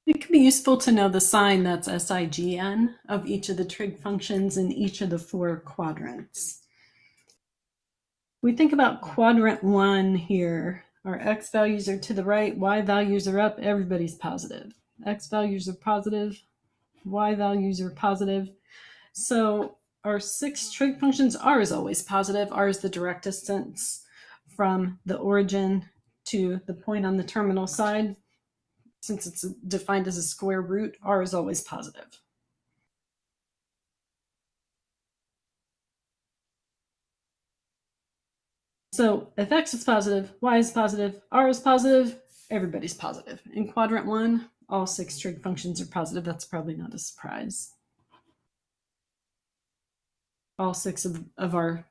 It can be useful to know the sign that's SIGN of each of the trig functions in each of the 4 quadrants. We think about quadrant 1 here. Our x values are to the right, y values are up, everybody's positive. X values are positive, y values are positive. So our 6 trig functions, r is always positive. R is the direct distance from the origin to the point on the terminal side. Since it's defined as a square root, r is always positive. So if x is positive, y is positive, r is positive, everybody's positive. In quadrant 1, all 6 trig functions are positive. That's probably not a surprise. All 6 of our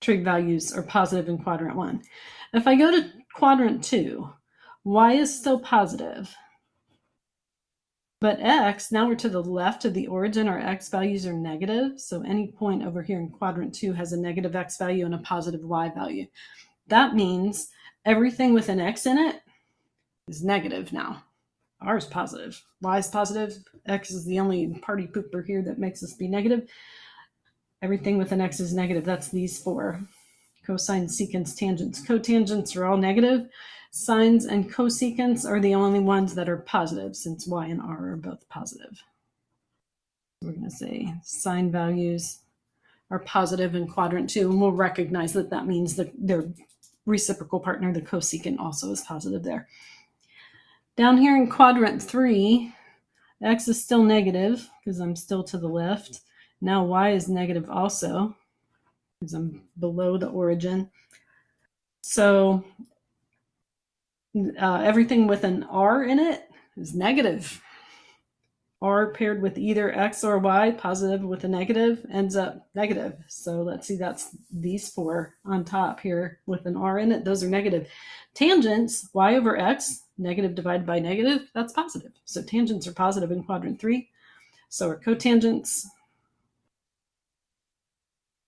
trig values are positive in quadrant 1. If I go to quadrant 2, y is still positive. But x, now we're to the left of the origin, our x values are negative. So any point over here in quadrant 2 has a negative x value and a positive y value. That means everything with an x in it is negative now. R is positive, y is positive, x is the only party pooper here that makes us be negative. Everything with an x is negative. That's these 4. Cosine, secants, tangents. Cotangents are all negative. Sines and cosecants are the only ones that are positive, since y and r are both positive. We're going to say sine values are positive in quadrant 2, and we'll recognize that that means that their reciprocal partner, the cosecant, also is positive there. Down here in quadrant 3, x is still negative because I'm still to the left. Now y is negative also because I'm below the origin. So everything with an r in it is negative. R paired with either x or y, positive with a negative, ends up negative. So let's see, that's these 4 on top here with an r in it. Those are negative. Tangents, y over x, negative divided by negative, that's positive. So tangents are positive in quadrant 3. So are cotangents.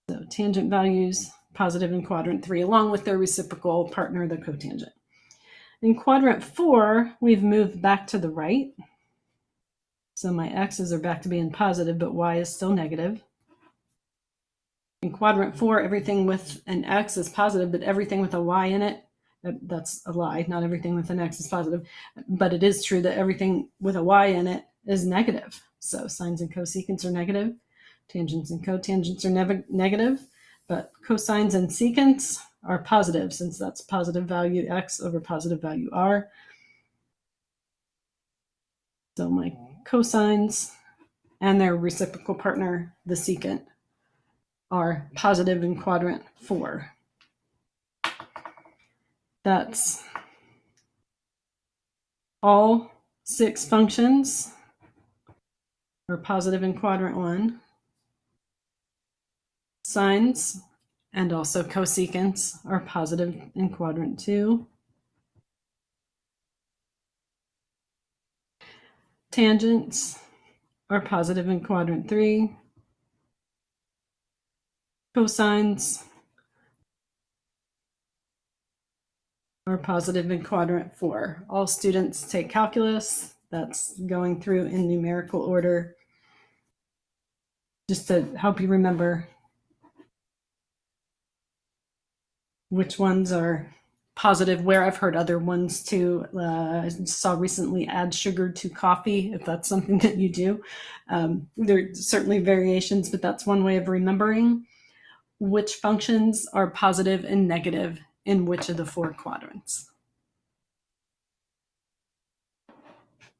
So tangent values positive in quadrant 3, along with their reciprocal partner, the cotangent. In quadrant 4, we've moved back to the right. So my x's are back to being positive, but y is still negative. In quadrant 4, everything with an x is positive, but everything with a y in it, that's a lie. Not everything with an x is positive, but it is true that everything with a y in it is negative. So sines and cosecants are negative. Tangents and cotangents are negative, but cosines and secants are positive, since that's positive value x over positive value r. So my cosines and their reciprocal partner, the secant, are positive in quadrant 4. That's all 6 functions are positive in quadrant 1. Sines and also cosecants are positive in quadrant 2. Tangents are positive in quadrant 3. Cosines are positive in quadrant 4. All students take calculus. That's going through in numerical order, just to help you remember which ones are positive, where I've heard other ones too. I saw recently add sugar to coffee, if that's something that you do. There are certainly variations, but that's one way of remembering which functions are positive and negative in which of the 4 quadrants.